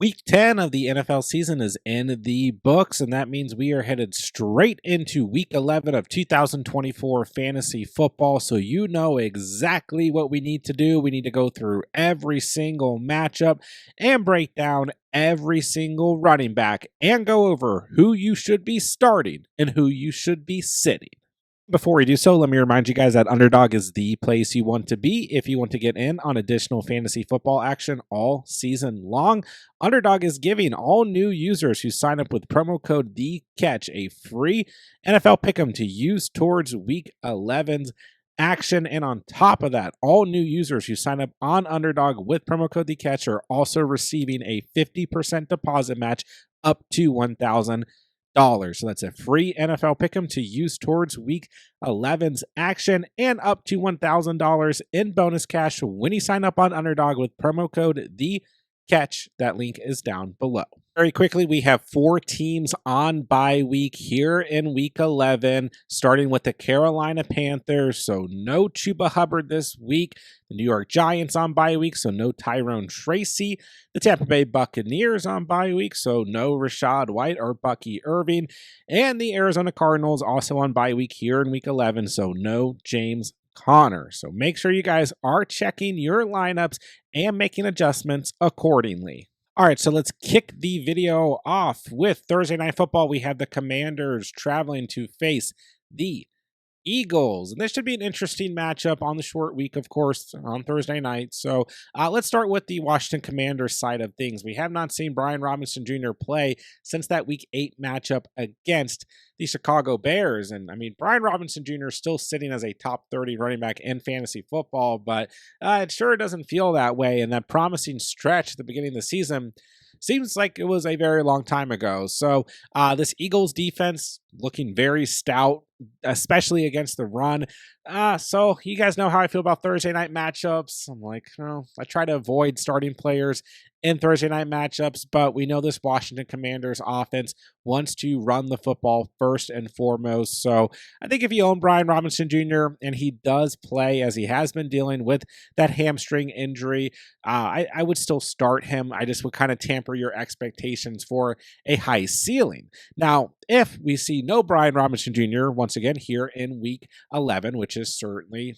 Week 10 of the NFL season is in the books, and that means we are headed straight into Week 11 of 2024 fantasy football. So you know exactly what we need to do. We need to go through every single matchup and break down every single running back and go over who you should be starting and who you should be sitting. Before we do so, let me remind you guys that Underdog is the place you want to be if you want to get in on additional fantasy football action all season long. Underdog is giving all new users who sign up with promo code THECATCH a free NFL Pick'em to use towards Week 11's action. And on top of that, all new users who sign up on Underdog with promo code THECATCH are also receiving a 50% deposit match up to $1,000. So that's a free NFL Pick'em to use towards Week 11's action and up to $1,000 in bonus cash when you sign up on Underdog with promo code THECATCH. That link is down below. Very quickly, we have 4 teams on bye week here in Week 11, starting with the Carolina Panthers. So no Chuba Hubbard this week. The New York Giants on bye week, so no Tyrone Tracy. The Tampa Bay Buccaneers on bye week, so no Rashad White or Bucky Irving. And the Arizona Cardinals also on bye week here in Week 11, so no James Conner. So make sure you guys are checking your lineups and making adjustments accordingly. All right, so let's kick the video off with Thursday Night Football. We have the Commanders traveling to face the Eagles. And this should be an interesting matchup on the short week, of course, on Thursday night. So let's start with the Washington Commanders side of things. We have not seen Brian Robinson Jr. play since that Week 8 matchup against the Chicago Bears. And I mean, Brian Robinson Jr. is still sitting as a top 30 running back in fantasy football, but it sure doesn't feel that way. And that promising stretch at the beginning of the season seems like it was a very long time ago. So this Eagles defense looking very stout, especially against the run. So you guys know how I feel about Thursday night matchups. I'm like, I try to avoid starting players in Thursday night matchups, but we know this Washington Commanders offense wants to run the football first and foremost. So I think if you own Brian Robinson Jr. and he does play as he has been dealing with that hamstring injury, I would still start him. I just would kind of tamper your expectations for a high ceiling. Now, if we see no Brian Robinson Jr. once again here in Week 11, which is certainly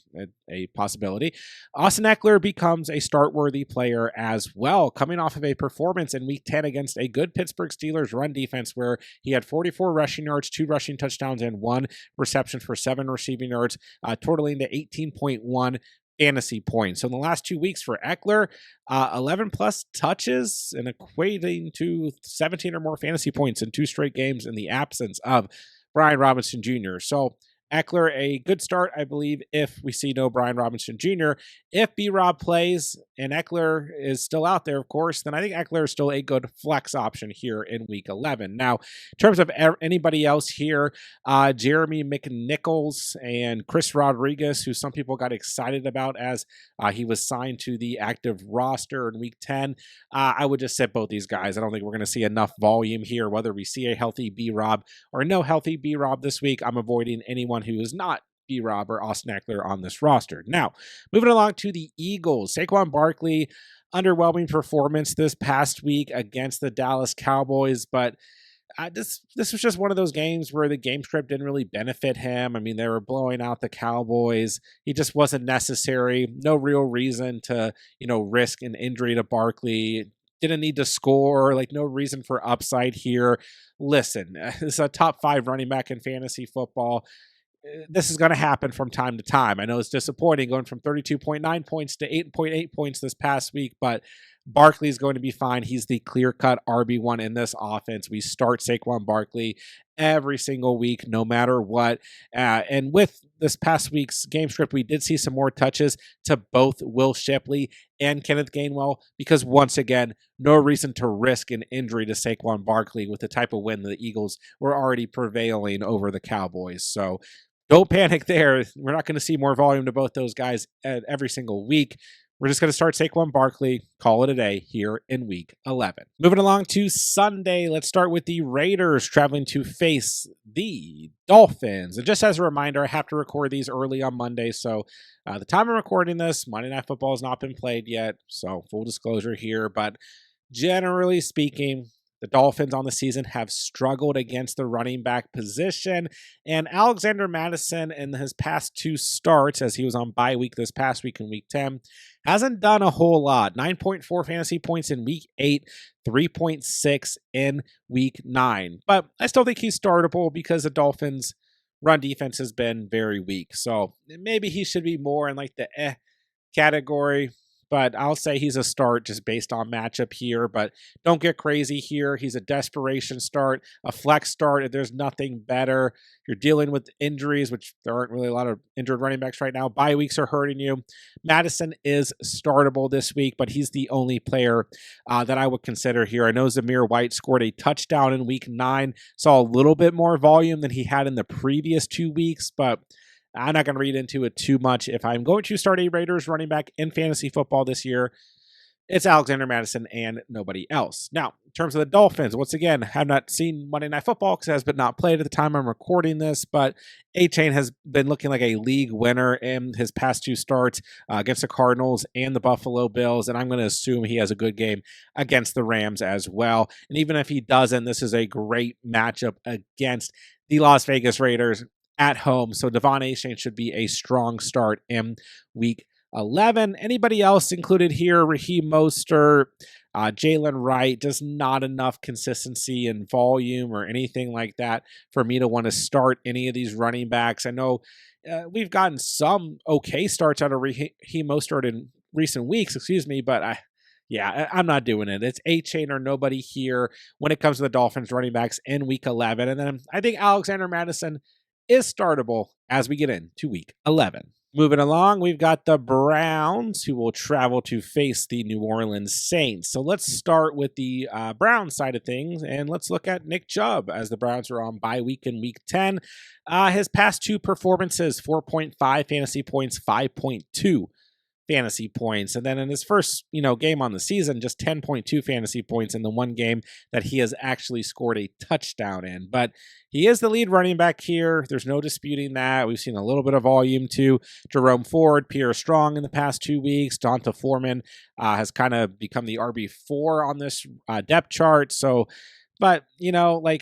a possibility, Austin Eckler becomes a start-worthy player as well, coming off of a performance in Week 10 against a good Pittsburgh Steelers run defense where he had 44 rushing yards, 2 rushing touchdowns, and 1 reception for 7 receiving yards, totaling to 18.1 fantasy points. So in the last 2 weeks for Eckler, 11 plus touches and equating to 17 or more fantasy points in 2 straight games in the absence of Brian Robinson Jr. So Eckler, a good start, I believe, if we see no Brian Robinson Jr. If B-Rob plays and Eckler is still out there, of course, then I think Eckler is still a good flex option here in Week 11. Now, in terms of anybody else here, Jeremy McNichols and Chris Rodriguez, who some people got excited about as he was signed to the active roster in Week 10, I would just sit both these guys. I don't think we're going to see enough volume here, whether we see a healthy B-Rob or no healthy B-Rob this week. I'm avoiding anyone who is not B-Rob or Austin Eckler on this roster. Now, moving along to the Eagles. Saquon Barkley, underwhelming performance this past week against the Dallas Cowboys, but this was just one of those games where the game script didn't really benefit him. I mean, they were blowing out the Cowboys. He just wasn't necessary. No real reason to, risk an injury to Barkley. Didn't need to score, no reason for upside here. Listen, this is a top 5 running back in fantasy football. This is going to happen from time to time. I know it's disappointing going from 32.9 points to 8.8 points this past week, but Barkley is going to be fine. He's the clear-cut RB1 in this offense. We start Saquon Barkley every single week, no matter what. And with this past week's game script, we did see some more touches to both Will Shipley and Kenneth Gainwell because, once again, no reason to risk an injury to Saquon Barkley with the type of win the Eagles were already prevailing over the Cowboys. So don't panic there. We're not going to see more volume to both those guys every single week. We're just going to start Saquon Barkley, call it a day here in Week 11. Moving along to Sunday, let's start with the Raiders traveling to face the Dolphins. And just as a reminder, I have to record these early on Monday, so the time I'm recording this, Monday Night Football has not been played yet, so full disclosure here, but Generally speaking, the Dolphins on the season have struggled against the running back position, and Alexander Madison in his past two starts, as he was on bye week this past week in week 10, hasn't done a whole lot. 9.4 fantasy points in week 8, 3.6 in week 9. But I still think he's startable because the Dolphins' run defense has been very weak. So maybe he should be more in like the category, but I'll say he's a start just based on matchup here. But don't get crazy here. He's a desperation start, a flex start. If there's nothing better, you're dealing with injuries, which there aren't really a lot of injured running backs right now. Bye weeks are hurting you. Madison is startable this week, but he's the only player that I would consider here. I know Zamir White scored a touchdown in week 9, saw a little bit more volume than he had in the previous 2 weeks, but I'm not going to read into it too much. If I'm going to start a Raiders running back in fantasy football this year, it's Alexander Madison and nobody else. Now, in terms of the Dolphins, once again, have not seen Monday Night Football because it has been not played at the time I'm recording this, but A-Chain has been looking like a league winner in his past 2 starts against the Cardinals and the Buffalo Bills, and I'm going to assume he has a good game against the Rams as well. And even if he doesn't, this is a great matchup against the Las Vegas Raiders at home. So Devon A-Chain should be a strong start in week 11. Anybody else included here? Raheem Mostert, Jalen Wright, just not enough consistency and volume or anything like that for me to want to start any of these running backs. I know we've gotten some okay starts out of Raheem Mostert in recent weeks, but I'm not doing it. It's A-Chain or nobody here when it comes to the Dolphins running backs in week 11. And then I think Alexander Madison is startable as we get into week 11. Moving along, we've got the Browns who will travel to face the New Orleans Saints. So let's start with the Browns side of things, and let's look at Nick Chubb as the Browns are on bye week in week 10. His past 2 performances, 4.5 fantasy points, 5.2 fantasy points. And then in his first, game on the season, just 10.2 fantasy points in the one game that he has actually scored a touchdown in. But he is the lead running back here. There's no disputing that. We've seen a little bit of volume too. Jerome Ford, Pierre Strong in the past 2 weeks. Donta Foreman has kind of become the RB4 on this depth chart. But, I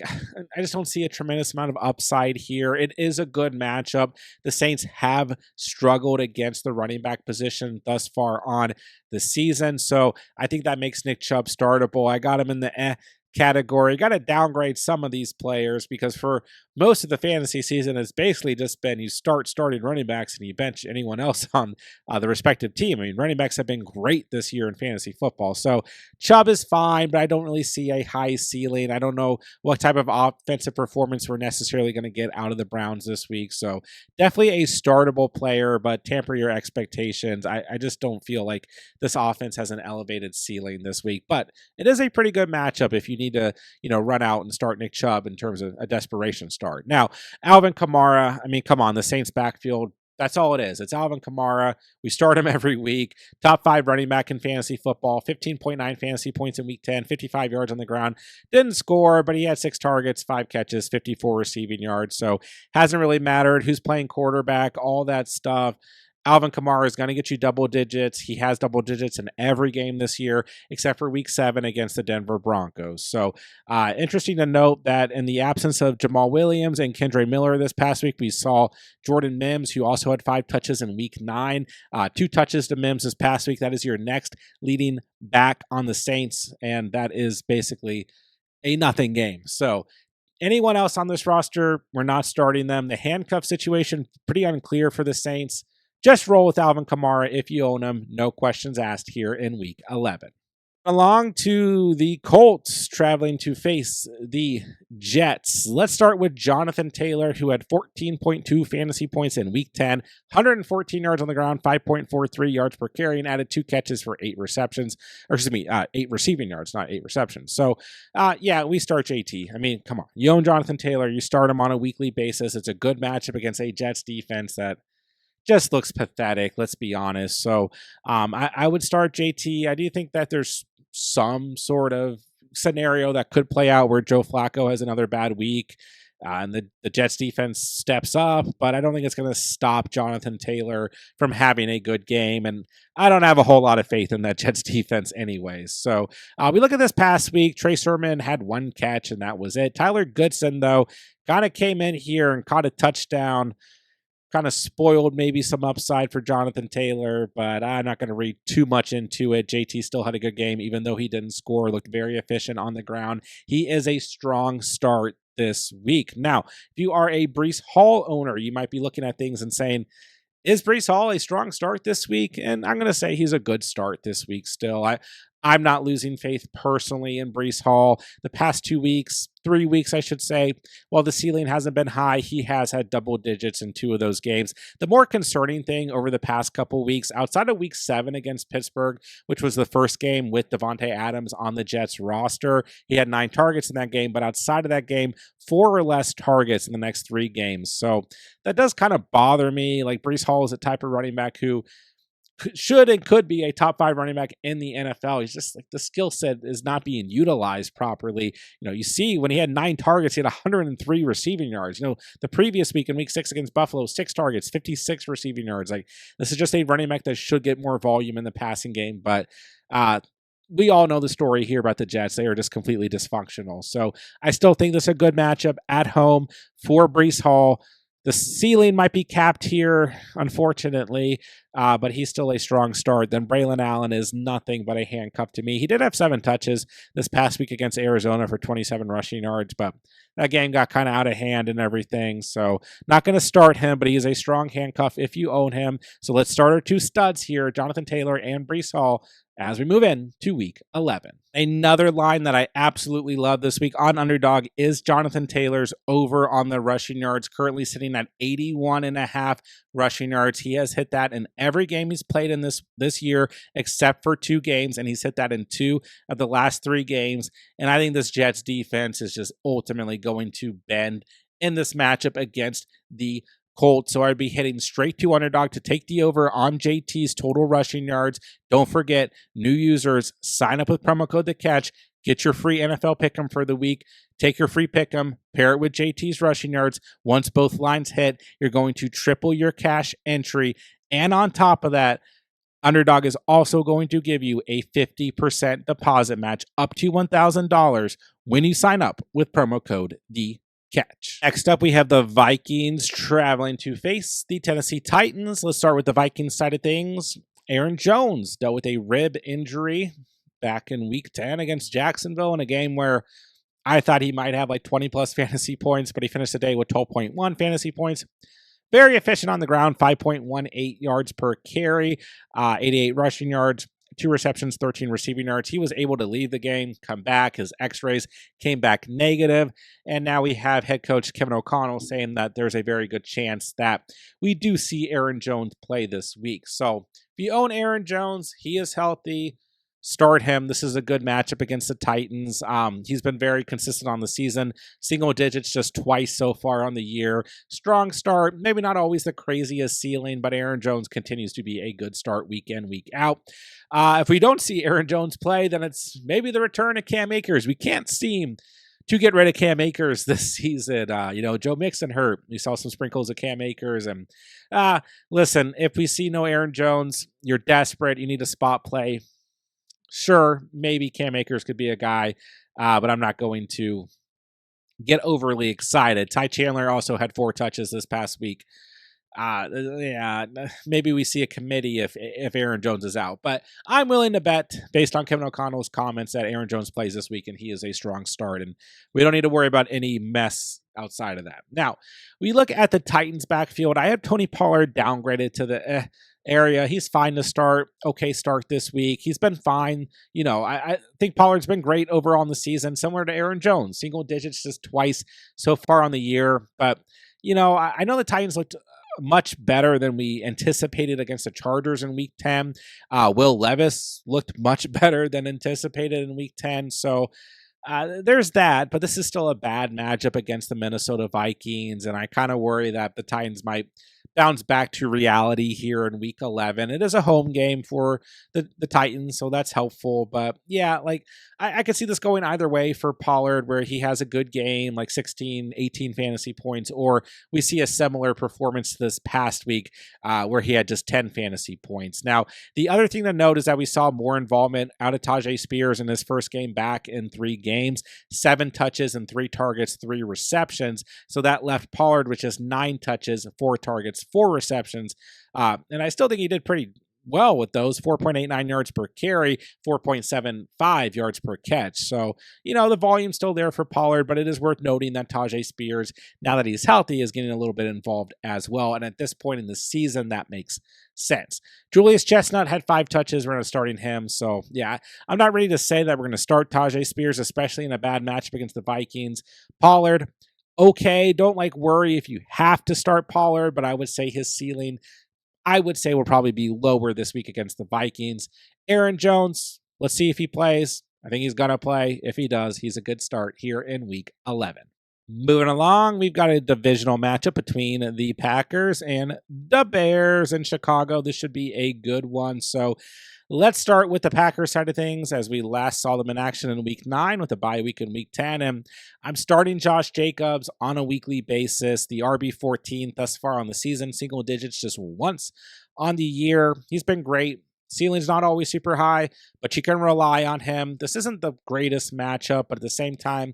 just don't see a tremendous amount of upside here. It is a good matchup. The Saints have struggled against the running back position thus far on the season. So I think that makes Nick Chubb startable. I got him in the category. Got to downgrade some of these players because for most of the fantasy season, it's basically just been you starting running backs and you bench anyone else on the respective team. I mean, running backs have been great this year in fantasy football. So Chubb is fine, but I don't really see a high ceiling. I don't know what type of offensive performance we're necessarily going to get out of the Browns this week. So definitely a startable player, but temper your expectations. I just don't feel like this offense has an elevated ceiling this week, but it is a pretty good matchup if you need to, run out and start Nick Chubb in terms of a desperation start. Now, Alvin Kamara, come on, the Saints backfield, that's all it is. It's Alvin Kamara. We start him every week. Top 5 running back in fantasy football, 15.9 fantasy points in week 10, 55 yards on the ground. Didn't score, but he had 6 targets, 5 catches, 54 receiving yards. So hasn't really mattered who's playing quarterback, all that stuff. Alvin Kamara is going to get you double digits. He has double digits in every game this year, except for week 7 against the Denver Broncos. So interesting to note that in the absence of Jamal Williams and Kendre Miller this past week, we saw Jordan Mims, who also had 5 touches in week 9, 2 touches to Mims this past week. That is your next leading back on the Saints, and that is basically a nothing game. So anyone else on this roster, we're not starting them. The handcuff situation, pretty unclear for the Saints. Just roll with Alvin Kamara if you own him. No questions asked here in week 11. Along to the Colts traveling to face the Jets. Let's start with Jonathan Taylor, who had 14.2 fantasy points in week 10, 114 yards on the ground, 5.43 yards per carry, and added 2 catches for 8 receptions. 8 receiving yards, not 8 receptions. So, we start JT. Come on. You own Jonathan Taylor. You start him on a weekly basis. It's a good matchup against a Jets defense that just looks pathetic, let's be honest. So I would start JT. I do think that there's some sort of scenario that could play out where Joe Flacco has another bad week. And the Jets defense steps up, but I don't think it's going to stop Jonathan Taylor from having a good game. And I don't have a whole lot of faith in that Jets defense anyways. So we look at this past week. Trey Sermon had one catch, and that was it. Tyler Goodson, though, kind of came in here and caught a touchdown. Kind of spoiled maybe some upside for Jonathan Taylor, but I'm not going to read too much into it. JT still had a good game, even though he didn't score, looked very efficient on the ground. He is a strong start this week. Now, if you are a Breece Hall owner, you might be looking at things and saying, is Breece Hall a strong start this week? And I'm going to say he's a good start this week still. I'm not losing faith personally in Breece Hall. The past 2 weeks, 3 weeks, I should say, while the ceiling hasn't been high, he has had double digits in 2 of those games. The more concerning thing over the past couple weeks, outside of week 7 against Pittsburgh, which was the first game with Devontae Adams on the Jets roster, he had 9 targets in that game, but outside of that game, 4 or less targets in the next 3 games. So that does kind of bother me. Like, Breece Hall is a type of running back who should and could be a top 5 running back in the NFL. He's just like the skill set is not being utilized properly. You see when he had 9 targets, he had 103 receiving yards. The previous week in week 6 against Buffalo, 6 targets, 56 receiving yards. Like, this is just a running back that should get more volume in the passing game. But we all know the story here about the Jets. They are just completely dysfunctional. So I still think this is a good matchup at home for Breece Hall. The ceiling might be capped here, unfortunately, but he's still a strong start. Then Braylon Allen is nothing but a handcuff to me. He did have 7 touches this past week against Arizona for 27 rushing yards, but that game got kind of out of hand and everything. So not going to start him, but he is a strong handcuff if you own him. So let's start our 2 studs here, Jonathan Taylor and Breece Hall, as we move in to week 11. Another line that I absolutely love this week on Underdog is Jonathan Taylor's over on the rushing yards, currently sitting at 81.5 rushing yards. He has hit that in every game he's played in this year, except for 2 games, and he's hit that in 2 of the last 3 games. And I think this Jets defense is just ultimately going to bend in this matchup against the Colts. So I'd be hitting straight to Underdog to take the over on JT's total rushing yards. Don't forget, new users, sign up with promo code The Catch. Get your free NFL Pick Em for the week. Take your free Pick Em, pair it with JT's rushing yards. Once both lines hit, you're going to triple your cash entry. And on top of that, Underdog is also going to give you a 50% deposit match up to $1,000 when you sign up with promo code The Catch. Next up, we have the Vikings traveling to face the Tennessee Titans. Let's start with the Vikings side of things. Aaron Jones dealt with a rib injury back in week 10 against Jacksonville in a game where I thought he might have like 20 plus fantasy points, but he finished the day with 12.1 fantasy points. Very efficient on the ground, 5.18 yards per carry, 88 rushing yards, 2 receptions, 13 receiving yards. He was able to leave the game, come back. His x-rays came back negative. And now we have head coach Kevin O'Connell saying that there's a very good chance that we do see Aaron Jones play this week. So if you own Aaron Jones, he is healthy. Start him. This is a good matchup against the Titans. He's been very consistent on the season. Single digits just twice so far on the year. Strong start. Maybe not always the craziest ceiling, but Aaron Jones continues to be a good start week in, week out. If we don't see Aaron Jones play, then it's maybe the return of Cam Akers. We can't seem to get rid of Cam Akers this season. Joe Mixon hurt. We saw some sprinkles of Cam Akers. And listen, if we see no Aaron Jones, you're desperate. You need a spot play. Sure, maybe Cam Akers could be a guy, but I'm not going to get overly excited. Ty Chandler also had 4 touches this past week. Maybe we see a committee if Aaron Jones is out. But I'm willing to bet, based on Kevin O'Connell's comments, that Aaron Jones plays this week and he is a strong start. And we don't need to worry about any mess outside of that. Now, we look at the Titans backfield. I have Tony Pollard downgraded to the area. He's fine to start. Okay, start this week. He's been fine. I think Pollard's been great overall in the season, similar to Aaron Jones. Single digits just twice so far on the year. But, I know the Titans looked much better than we anticipated against the Chargers in week 10. Will Levis looked much better than anticipated in week 10. So there's that, but this is still a bad matchup against the Minnesota Vikings. And I kind of worry that the Titans might bounce back to reality here in week 11. It is a home game for the Titans, so that's helpful. But yeah, like I could see this going either way for Pollard, where he has a good game, like 16, 18 fantasy points, or we see a similar performance this past week where he had just 10 fantasy points. Now, the other thing to note is that we saw more involvement out of Tajay Spears in his first game back in 3 games, 7 touches and 3 targets, 3 receptions. So that left Pollard with just 9 touches, 4 targets, 4 receptions. And I still think he did pretty well with those, 4.89 yards per carry, 4.75 yards per catch. So, the volume's still there for Pollard, but it is worth noting that Tajay Spears, now that he's healthy, is getting a little bit involved as well. And at this point in the season, that makes sense. Julius Chestnut had 5 touches. We're going to starting him. So, yeah, I'm not ready to say that we're going to start Tajay Spears, especially in a bad matchup against the Vikings. Pollard, okay, don't worry if you have to start Pollard, but I would say his ceiling, will probably be lower this week against the Vikings. Aaron Jones, let's see if he plays. I think he's going to play. If he does, he's a good start here in week 11. Moving along, we've got a divisional matchup between the Packers and the Bears in Chicago. This should be a good one. So let's start with the Packers side of things, as we last saw them in action in week 9 with a bye week in week 10. And I'm starting Josh Jacobs on a weekly basis, the RB14 thus far on the season, single digits just once on the year. He's been great. Ceiling's not always super high, but you can rely on him. This isn't the greatest matchup, but at the same time,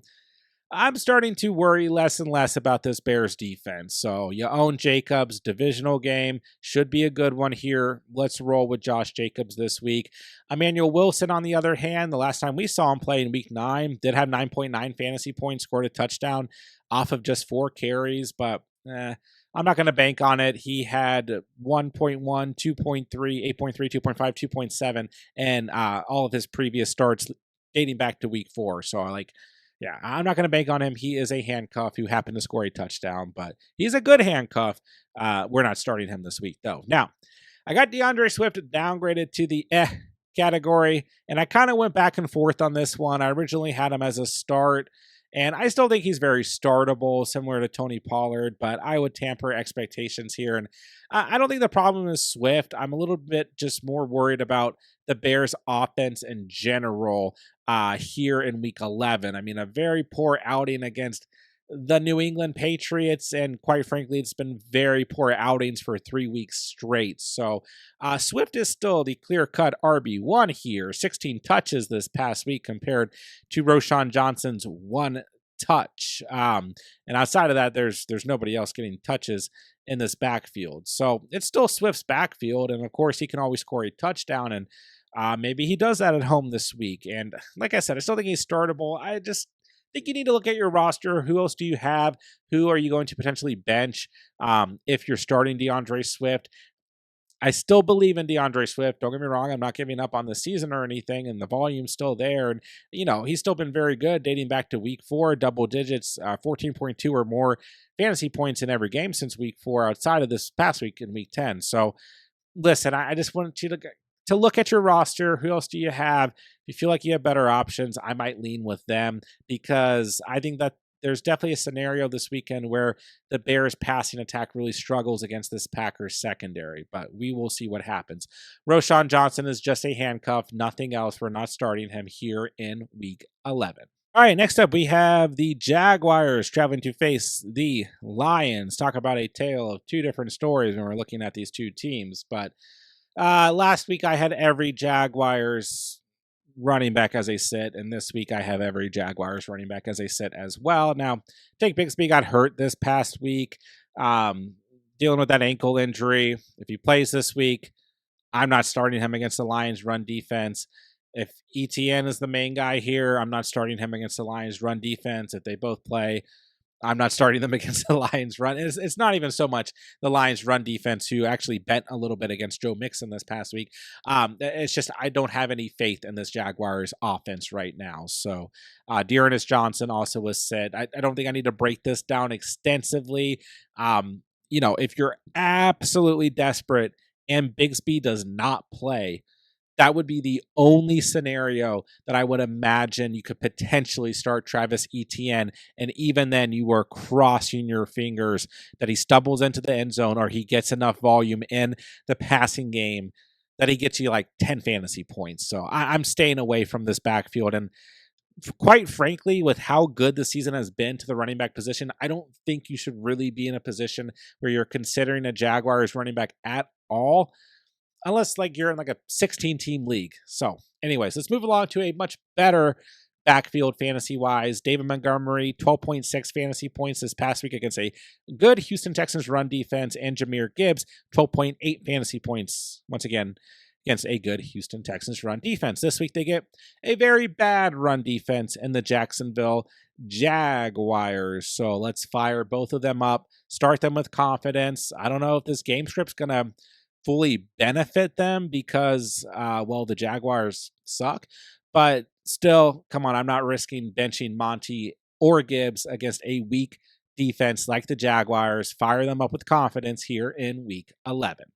I'm starting to worry less and less about this Bears defense. So you own Jacobs, divisional game, should be a good one here. Let's roll with Josh Jacobs this week. Emmanuel Wilson, on the other hand, the last time we saw him play in week 9, did have 9.9 fantasy points, scored a touchdown off of just 4 carries, but I'm not going to bank on it. He had 1.1, 2.3, 8.3, 2.5, 2.7, and all of his previous starts dating back to week 4. So yeah, I'm not going to bank on him. He is a handcuff who happened to score a touchdown, but he's a good handcuff. We're not starting him this week, though. Now, I got DeAndre Swift downgraded to the category, and I kind of went back and forth on this one. I originally had him as a start, and I still think he's very startable, similar to Tony Pollard, but I would tamper expectations here. And I don't think the problem is Swift. I'm a little bit just more worried about the Bears' offense in general here in week 11. I mean, a very poor outing against the New England Patriots, and quite frankly, it's been very poor outings for 3 weeks straight. So Swift is still the clear-cut RB1 here, 16 touches this past week compared to Roschon Johnson's 1 touch. And outside of that, there's nobody else getting touches in this backfield. So it's still Swift's backfield, and of course, he can always score a touchdown, and maybe he does that at home this week. And like I said, I still think he's startable. I just think you need to look at your roster. Who else do you have? Who are you going to potentially bench if you're starting DeAndre Swift? I still believe in DeAndre Swift. Don't get me wrong. I'm not giving up on the season or anything, and the volume's still there. And, he's still been very good dating back to week 4, double digits, 14.2 or more fantasy points in every game since week 4 outside of this past week in week 10. So, listen, I just want you to look at your roster. Who else do you have? If you feel like you have better options, I might lean with them, because I think that there's definitely a scenario this weekend where the Bears passing attack really struggles against this Packers secondary, but we will see what happens. Roschon Johnson is just a handcuff, nothing else. We're not starting him here in week 11. All right, next up we have the Jaguars traveling to face the Lions. Talk about a tale of 2 different stories when we're looking at these 2 teams, but last week I had every Jaguars running back as a sit, and this week I have every Jaguars running back as a sit as well. Now, Tank Bigsby got hurt this past week, dealing with that ankle injury. If he plays this week, I'm not starting him against the Lions' run defense. If ETN is the main guy here, I'm not starting him against the Lions' run defense. If they both play, I'm not starting them against the Lions run. It's not even so much the Lions run defense, who actually bent a little bit against Joe Mixon this past week. It's just I don't have any faith in this Jaguars offense right now. So Dearness Johnson also was said. I don't think I need to break this down extensively. If you're absolutely desperate and Bigsby does not play, That would be the only scenario that I would imagine you could potentially start Travis Etienne. And even then, you are crossing your fingers that he stumbles into the end zone or he gets enough volume in the passing game that he gets you like 10 fantasy points. So I'm staying away from this backfield. And quite frankly, with how good the season has been to the running back position, I don't think you should really be in a position where you're considering a Jaguars running back at all, unless like you're in like a 16 team league. So anyways, let's move along to a much better backfield fantasy wise. David Montgomery, 12.6 fantasy points this past week against a good Houston Texans run defense, and Jahmyr Gibbs, 12.8 fantasy points once again against a good Houston Texans run defense. This week they get a very bad run defense in the Jacksonville Jaguars. So let's fire both of them up, start them with confidence. I don't know if this game script's going to fully benefit them because, the Jaguars suck. But still, come on, I'm not risking benching Monty or Gibbs against a weak defense like the Jaguars. Fire them up with confidence here in Week 11.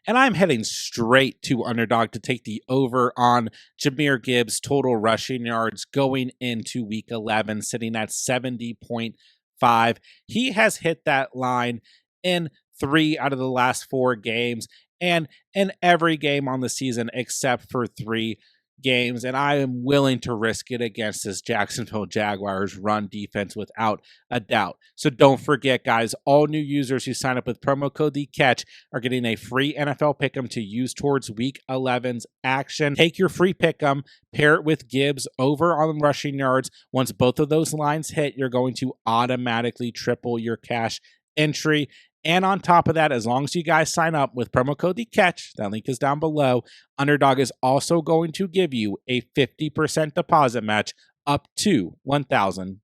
And I'm heading straight to Underdog to take the over on Jahmyr Gibbs' total rushing yards going into Week 11, sitting at 70.5. He has hit that line in 3 out of the last 4 games and in every game on the season except for 3 games, and I am willing to risk it against this Jacksonville Jaguars run defense without a doubt. So don't forget, guys, all new users who sign up with promo code TheCatch are getting a free NFL Pick'em to use towards Week 11's action. Take your free Pick'em, pair it with Gibbs over on rushing yards. Once both of those lines hit, you're going to automatically triple your cash entry. And on top of that, as long as you guys sign up with promo code TheCatch, that link is down below, Underdog is also going to give you a 50% deposit match up to $1,000.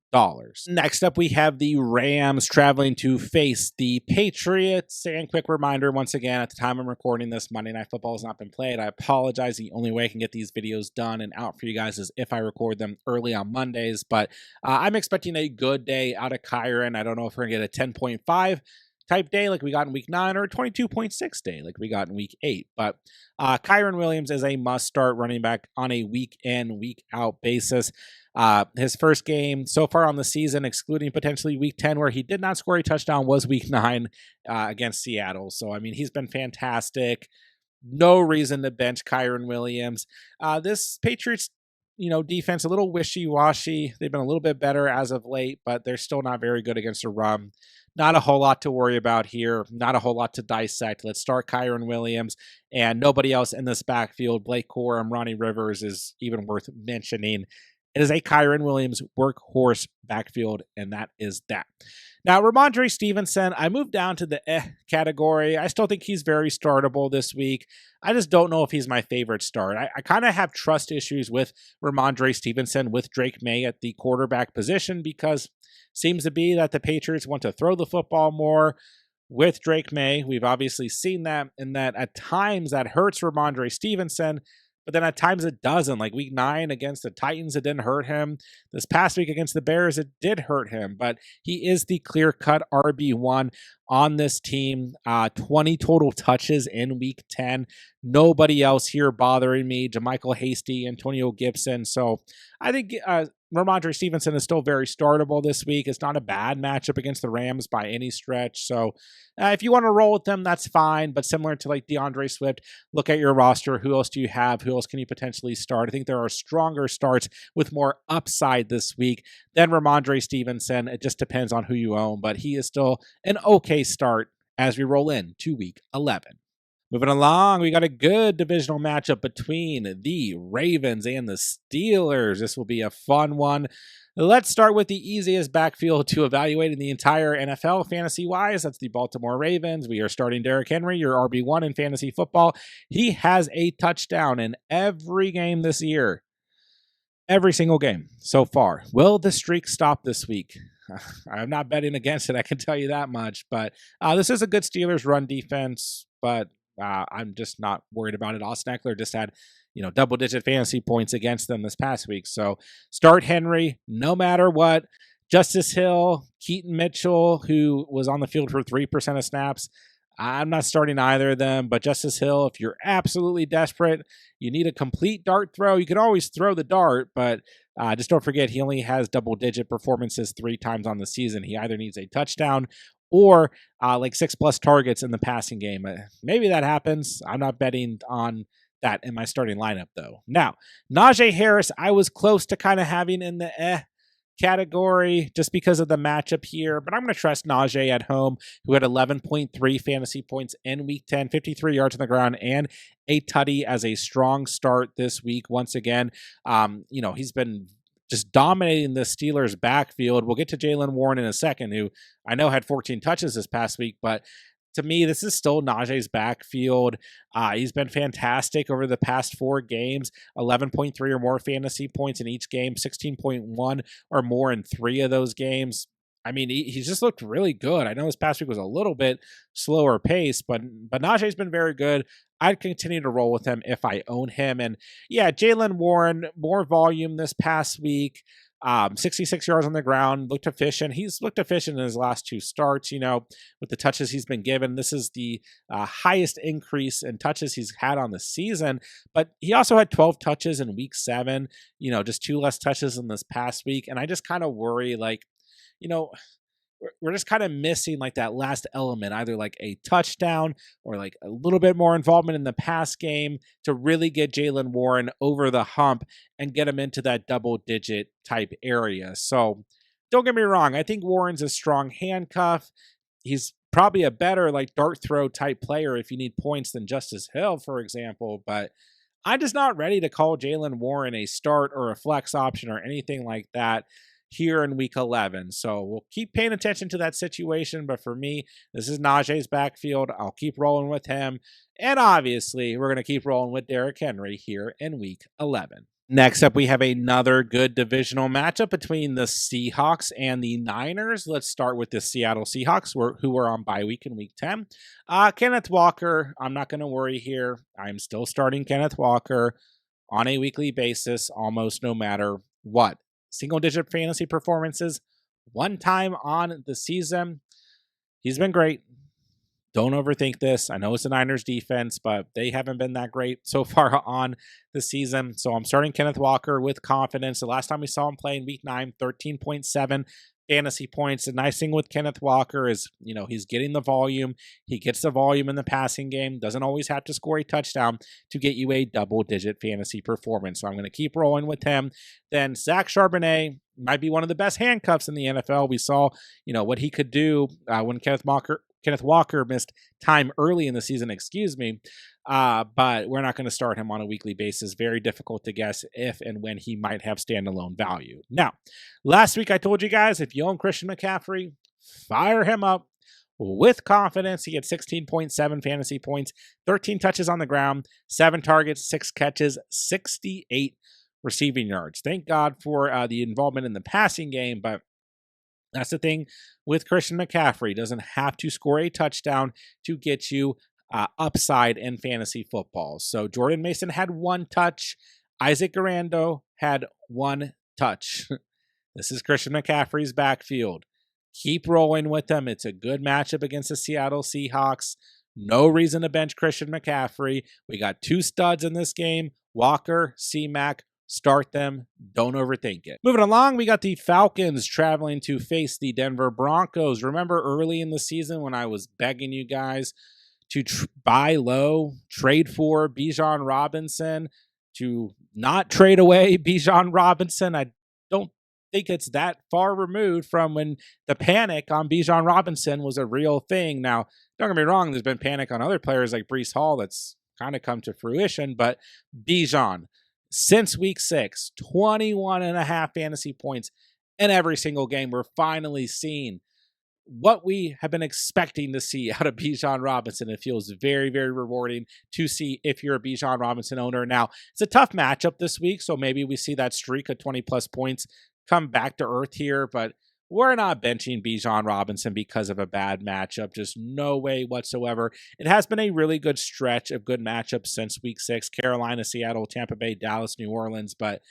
Next up, we have the Rams traveling to face the Patriots. And quick reminder, once again, at the time I'm recording this, Monday Night Football has not been played. I apologize. The only way I can get these videos done and out for you guys is if I record them early on Mondays. But I'm expecting a good day out of Kyron. I don't know if we're going to get a 10.5 type day like we got in Week 9 or a 22.6 day like we got in Week 8. But Kyron Williams is a must-start running back on a week-in, week-out basis. His first game so far on the season, excluding potentially Week 10 where he did not score a touchdown, was Week 9 against Seattle. So, I mean, he's been fantastic. No reason to bench Kyron Williams. This Patriots defense, a little wishy-washy. They've been a little bit better as of late, but they're still not very good against the run. Not a whole lot to worry about here. Not a whole lot to dissect. Let's start Kyron Williams and nobody else in this backfield. Blake Corum, Ronnie Rivers is even worth mentioning. It is a Kyron Williams workhorse backfield, and that is that. Now, Ramondre Stevenson, I moved down to the category. I still think he's very startable this week. I just don't know if he's my favorite start. I kind of have trust issues with Ramondre Stevenson with Drake May at the quarterback position because it seems to be that the Patriots want to throw the football more with Drake May. We've obviously seen that, and that at times that hurts Ramondre Stevenson. But then at times it doesn't. Like Week 9 against the Titans, it didn't hurt him. This past week against the Bears, it did hurt him. But he is the clear-cut RB1 on this team. 20 total touches in Week 10. Nobody else here bothering me. JaMychal Hasty, Antonio Gibson. So I think Ramondre Stevenson is still very startable this week. It's not a bad matchup against the Rams by any stretch. So if you want to roll with them, that's fine. But similar to like DeAndre Swift, look at your roster. Who else do you have? Who else can you potentially start? I think there are stronger starts with more upside this week than Ramondre Stevenson. It just depends on who you own. But he is still an okay start as we roll in to Week 11. Moving along, we got a good divisional matchup between the Ravens and the Steelers. This will be a fun one. Let's start with the easiest backfield to evaluate in the entire NFL fantasy-wise. That's the Baltimore Ravens. We are starting Derrick Henry, your RB1 in fantasy football. He has a touchdown in every game this year. Every single game so far. Will the streak stop this week? I'm not betting against it, I can tell you that much. But this is a good Steelers run defense, but I'm just not worried about it. Austin Eckler just had, double-digit fantasy points against them this past week. So start Henry no matter what. Justice Hill, Keaton Mitchell, who was on the field for 3% of snaps. I'm not starting either of them, but Justice Hill, if you're absolutely desperate, you need a complete dart throw. You can always throw the dart, but just don't forget he only has double-digit performances 3 times on the season. He either needs a touchdown or like 6+ targets in the passing game. Maybe that happens. I'm not betting on that in my starting lineup, though. Now, Najee Harris, I was close to kind of having in the category just because of the matchup here, but I'm going to trust Najee at home, who had 11.3 fantasy points in week 10, 53 yards on the ground, and a tutty as a strong start this week. Once again, he's been just dominating the Steelers' backfield. We'll get to Jaylen Warren in a second, who I know had 14 touches this past week, but to me, this is still Najee's backfield. He's been fantastic over the past 4 games, 11.3 or more fantasy points in each game, 16.1 or more in 3 of those games. I mean, he's just looked really good. I know this past week was a little bit slower pace, but Najee's been very good. I'd continue to roll with him if I own him. And yeah, Jaylen Warren, more volume this past week. 66 yards on the ground, looked efficient. He's looked efficient in his last 2 starts, with the touches he's been given. This is the highest increase in touches he's had on the season, but he also had 12 touches in week 7, just 2 less touches than this past week. And I just kind of worry, we're just kind of missing like that last element, either like a touchdown or like a little bit more involvement in the pass game to really get Jaylen Warren over the hump and get him into that double-digit type area. So don't get me wrong. I think Warren's a strong handcuff. He's probably a better like dart throw type player if you need points than Justice Hill, for example, but I'm just not ready to call Jaylen Warren a start or a flex option or anything like that here in week 11. So we'll keep paying attention to that situation. But for me, this is Najee's backfield. I'll keep rolling with him. And obviously, we're going to keep rolling with Derrick Henry here in week 11. Next up, we have another good divisional matchup between the Seahawks and the Niners. Let's start with the Seattle Seahawks, who were on bye week in week 10. Kenneth Walker, I'm not going to worry here. I'm still starting Kenneth Walker on a weekly basis, almost no matter what. Single-digit fantasy performances, 1 time on the season. He's been great. Don't overthink this. I know it's the Niners defense, but they haven't been that great so far on the season. So I'm starting Kenneth Walker with confidence. The last time we saw him play in week 9, 13.7 fantasy points. The nice thing with Kenneth Walker is, he's getting the volume. He gets the volume in the passing game. Doesn't always have to score a touchdown to get you a double-digit fantasy performance. So I'm going to keep rolling with him. Then Zach Charbonnet might be one of the best handcuffs in the NFL. We saw, what he could do when Kenneth Walker missed time early in the season, but we're not going to start him on a weekly basis. Very difficult to guess if and when he might have standalone value. Now, last week I told you guys, if you own Christian McCaffrey, fire him up with confidence. He had 16.7 fantasy points, 13 touches on the ground, 7 targets, 6 catches, 68 receiving yards. Thank God for the involvement in the passing game, but that's the thing with Christian McCaffrey. He doesn't have to score a touchdown to get you upside in fantasy football. So Jordan Mason had 1 touch. Isaac Garando had 1 touch. This is Christian McCaffrey's backfield. Keep rolling with them. It's a good matchup against the Seattle Seahawks. No reason to bench Christian McCaffrey. We got 2 studs in this game, Walker, C-Mac. Start them. Don't overthink it. Moving along, we got the Falcons traveling to face the Denver Broncos. Remember early in the season when I was begging you guys to buy low, trade for Bijan Robinson, to not trade away Bijan Robinson? I don't think it's that far removed from when the panic on Bijan Robinson was a real thing. Now, don't get me wrong, there's been panic on other players like Breece Hall that's kind of come to fruition, but Bijan, since week 6, 21.5 fantasy points in every single game. We're finally seeing what we have been expecting to see out of Bijan Robinson. It feels very, very rewarding to see if you're a Bijan Robinson owner. Now, it's a tough matchup this week, so maybe we see that streak of 20-plus points come back to earth here, but we're not benching Bijan Robinson because of a bad matchup. Just no way whatsoever. It has been a really good stretch of good matchups since week 6. Carolina, Seattle, Tampa Bay, Dallas, New Orleans. But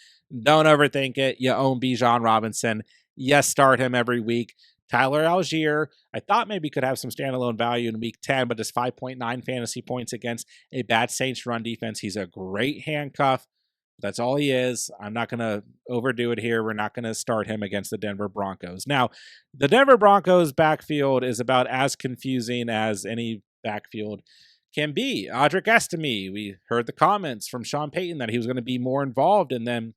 don't overthink it. You own Bijan Robinson. Yes, start him every week. Tyler Algier, I thought maybe could have some standalone value in week 10, but just 5.9 fantasy points against a bad Saints run defense. He's a great handcuff. That's all he is. I'm not going to overdo it here. We're not going to start him against the Denver Broncos. Now, the Denver Broncos backfield is about as confusing as any backfield can be. Audric Estime, we heard the comments from Sean Payton that he was going to be more involved, and then,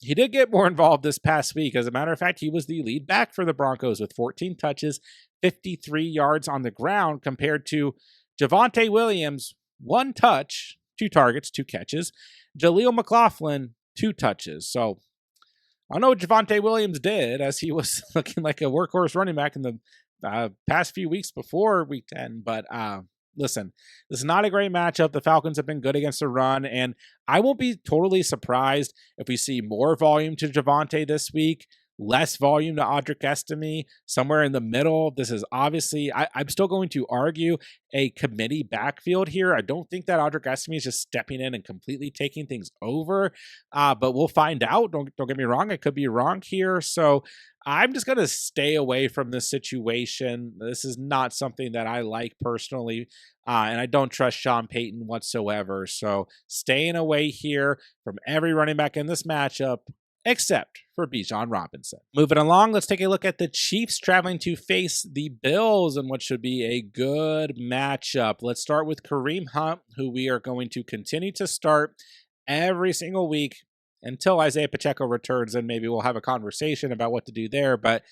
he did get more involved this past week. As a matter of fact, he was the lead back for the Broncos with 14 touches, 53 yards on the ground, compared to Javonte Williams, 1 touch, 2 targets, 2 catches. Jaleel McLaughlin, 2 touches. So I don't know what Javonte Williams did, as he was looking like a workhorse running back in the past few weeks before week 10, but listen, this is not a great matchup. The Falcons have been good against the run, and I won't be totally surprised if we see more volume to Javonte this week, less volume to Audric Estime, somewhere in the middle. This is obviously, I'm still going to argue, a committee backfield here. I don't think that Audric Estime is just stepping in and completely taking things over, but we'll find out. Don't get me wrong. I could be wrong here. So I'm just going to stay away from this situation. This is not something that I like personally, and I don't trust Sean Payton whatsoever. So staying away here from every running back in this matchup, except for Bijan Robinson. Moving along, let's take a look at the Chiefs traveling to face the Bills in what should be a good matchup. Let's start with Kareem Hunt, who we are going to continue to start every single week until Isaiah Pacheco returns, and maybe we'll have a conversation about what to do there. But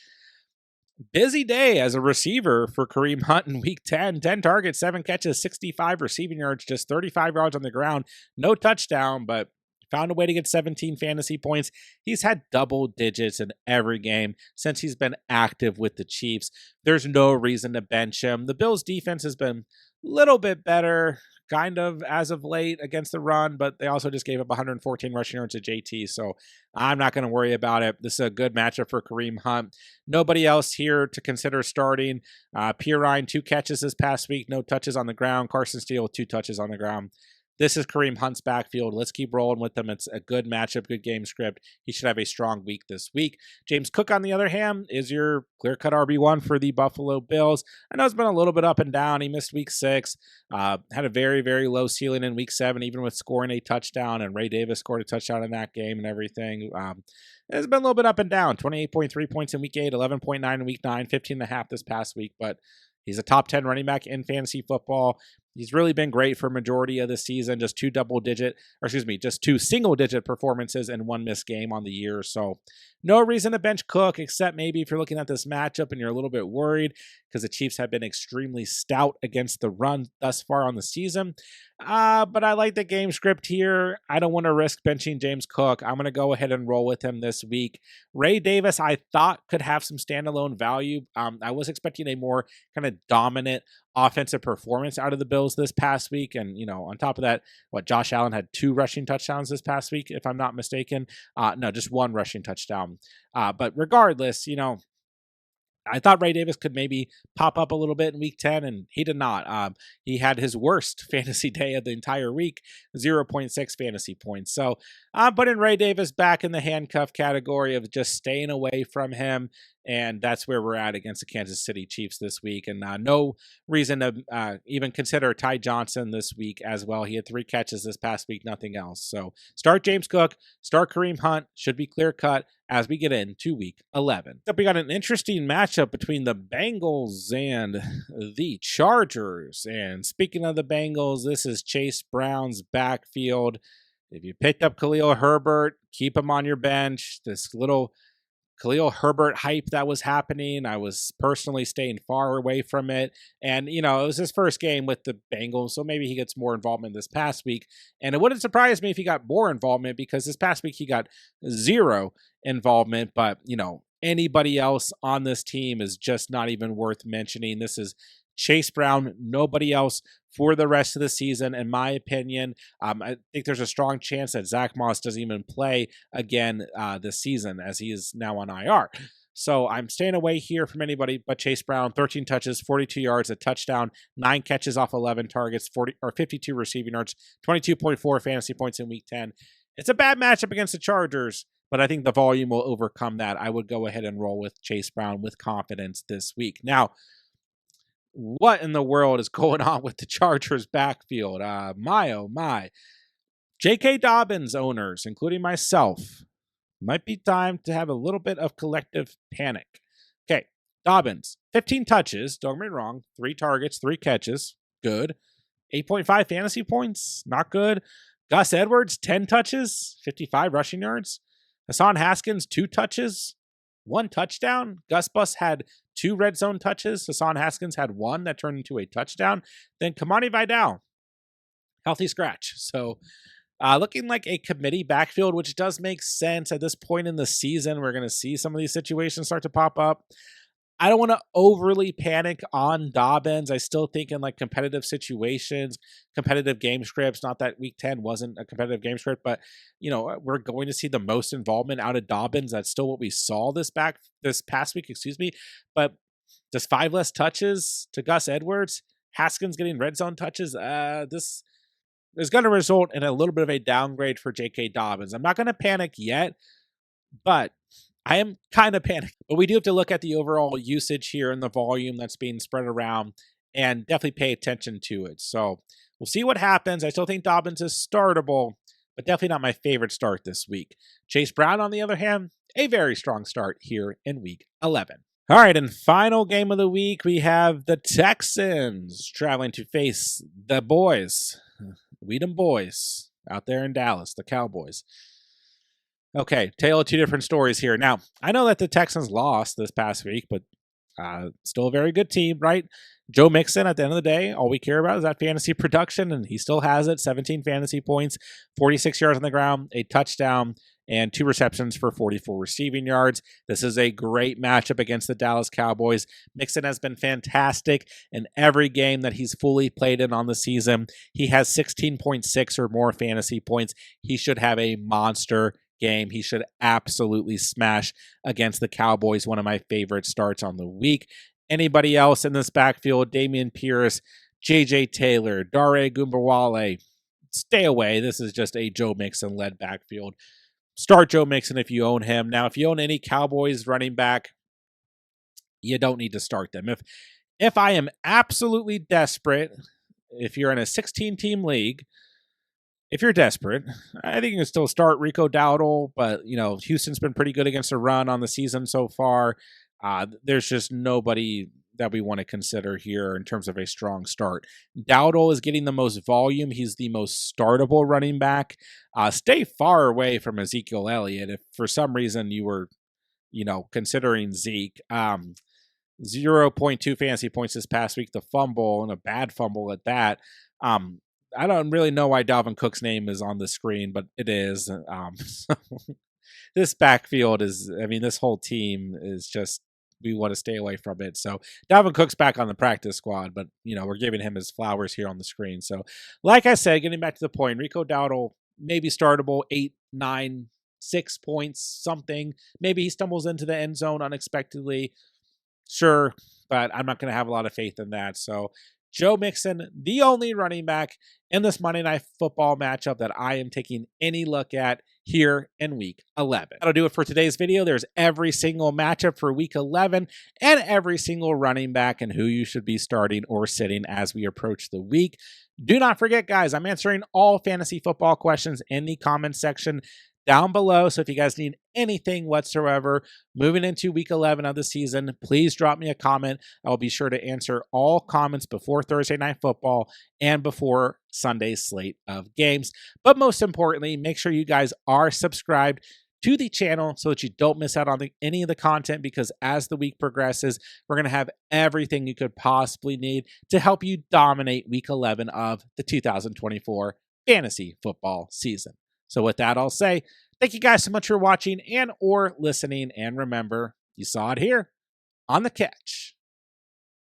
busy day as a receiver for Kareem Hunt in week 10. 10 targets, 7 catches, 65 receiving yards, just 35 yards on the ground. No touchdown, but found a way to get 17 fantasy points. He's had double digits in every game since he's been active with the Chiefs. There's no reason to bench him. The Bills' defense has been a little bit better, kind of, as of late against the run, but they also just gave up 114 rushing yards to JT, so I'm not going to worry about it. This is a good matchup for Kareem Hunt. Nobody else here to consider starting. Pirine, 2 catches this past week, no touches on the ground. Carson Steele, 2 touches on the ground. This is Kareem Hunt's backfield. Let's keep rolling with them. It's a good matchup, good game script. He should have a strong week this week. James Cook, on the other hand, is your clear-cut RB1 for the Buffalo Bills. I know it's been a little bit up and down. He missed week 6, had a very, very low ceiling in week 7, even with scoring a touchdown, and Ray Davis scored a touchdown in that game and everything. It's been a little bit up and down. 28.3 points in week 8, 11.9 in week 9, 15.5 this past week, but he's a top 10 running back in fantasy football. He's really been great for a majority of the season, just 2 single-digit performances and 1 missed game on the year. So no reason to bench Cook, except maybe if you're looking at this matchup and you're a little bit worried because the Chiefs have been extremely stout against the run thus far on the season. But I like the game script here. I don't want to risk benching James Cook. I'm going to go ahead and roll with him this week. Ray Davis, I thought, could have some standalone value. I was expecting a more kind of dominant offensive performance out of the Bills this past week. And, on top of that, Josh Allen had 2 rushing touchdowns this past week, if I'm not mistaken. No, just 1 rushing touchdown. But regardless, I thought Ray Davis could maybe pop up a little bit in week 10, and he did not. He had his worst fantasy day of the entire week, 0.6 fantasy points. So I'm putting Ray Davis back in the handcuff category of just staying away from him, and that's where we're at against the Kansas City Chiefs this week. And no reason to even consider Ty Johnson this week as well. He had 3 catches this past week, nothing else. So start James Cook, start Kareem Hunt, should be clear cut as we get into week 11. We got an interesting matchup between the Bengals and the Chargers. And speaking of the Bengals, this is Chase Brown's backfield. If you picked up Khalil Herbert, keep him on your bench. This little Khalil Herbert hype that was happening, I was personally staying far away from it. And, it was his first game with the Bengals, so maybe he gets more involvement this past week. And it wouldn't surprise me if he got more involvement, because this past week he got 0 involvement. But, anybody else on this team is just not even worth mentioning. This is Chase Brown, nobody else for the rest of the season, in my opinion. I think there's a strong chance that Zach Moss doesn't even play again this season, as he is now on IR. So I'm staying away here from anybody but Chase Brown. 13 touches, 42 yards, a touchdown, 9 catches off 11 targets, 52 receiving yards, 22.4 fantasy points in week 10. It's a bad matchup against the Chargers, but I think the volume will overcome that. I would go ahead and roll with Chase Brown with confidence this week. Now, what in the world is going on with the Chargers backfield? My, oh my. J.K. Dobbins owners, including myself, might be time to have a little bit of collective panic. Okay, Dobbins, 15 touches, don't get me wrong, 3 targets, 3 catches, good. 8.5 fantasy points, not good. Gus Edwards, 10 touches, 55 rushing yards. Hassan Haskins, 2 touches, 1 touchdown. Gus Bus had 2 red zone touches. Hassan Haskins had 1 that turned into a touchdown. Then Kamani Vidal, healthy scratch. So looking like a committee backfield, which does make sense at this point in the season. We're going to see some of these situations start to pop up. I don't want to overly panic on Dobbins. I still think in like competitive situations, competitive game scripts, not that week 10 wasn't a competitive game script, but you know, we're going to see the most involvement out of Dobbins. That's still what we saw this past week, But just 5 less touches to Gus Edwards, Haskins getting red zone touches. This is going to result in a little bit of a downgrade for J.K. Dobbins. I'm not going to panic yet, but I am kind of panicked. But we do have to look at the overall usage here and the volume that's being spread around and definitely pay attention to it. So we'll see what happens. I still think Dobbins is startable, but definitely not my favorite start this week. Chase Brown, on the other hand, a very strong start here in week 11. All right, and final game of the week, we have the Texans traveling to face the boys. We them boys out there in Dallas, the Cowboys. Okay, tale of 2 different stories here. Now, I know that the Texans lost this past week, but still a very good team, right? Joe Mixon, at the end of the day, all we care about is that fantasy production, and he still has it. 17 fantasy points, 46 yards on the ground, a touchdown, and 2 receptions for 44 receiving yards. This is a great matchup against the Dallas Cowboys. Mixon has been fantastic in every game that he's fully played in on the season. He has 16.6 or more fantasy points. He should have a monster game. He should absolutely smash against the Cowboys, one of my favorite starts on the week. Anybody else in this backfield, Dameon Pierce, J.J. Taylor, Dare Gumbawale, stay away. This is just a Joe Mixon-led backfield. Start Joe Mixon if you own him. Now, if you own any Cowboys running back, you don't need to start them. If I am absolutely desperate, if you're in a 16-team league, if you're desperate, I think you can still start Rico Dowdle, but, you know, Houston's been pretty good against the run on the season so far. There's just nobody that we want to consider here in terms of a strong start. Dowdle is getting the most volume. He's the most startable running back. Stay far away from Ezekiel Elliott. If for some reason you were, you know, considering Zeke, 0.2 fantasy points this past week, the fumble, and a bad fumble at that. I don't really know why Dalvin Cook's name is on the screen, but it is. This backfield is, I mean, this whole team is just, we want to stay away from it. So Dalvin Cook's back on the practice squad, but, you know, we're giving him his flowers here on the screen. So, like I said, getting back to the point, Rico Dowdle, maybe startable, 8, 9, 6 points, something. Maybe he stumbles into the end zone unexpectedly. Sure, but I'm not going to have a lot of faith in that. So, Joe Mixon, the only running back in this Monday Night Football matchup that I am taking any look at here in Week 11. That'll do it for today's video. There's every single matchup for Week 11 and every single running back and who you should be starting or sitting as we approach the week. Do not forget, guys, I'm answering all fantasy football questions in the comments section down below. So if you guys need anything whatsoever moving into week 11 of the season, please drop me a comment. I'll be sure to answer all comments before Thursday Night Football and before Sunday's slate of games. But most importantly, make sure you guys are subscribed to the channel so that you don't miss out on any of the content, because as the week progresses, we're going to have everything you could possibly need to help you dominate week 11 of the 2024 fantasy football season. So with that, I'll say thank you guys so much for watching and or listening. And remember, you saw it here on The Catch.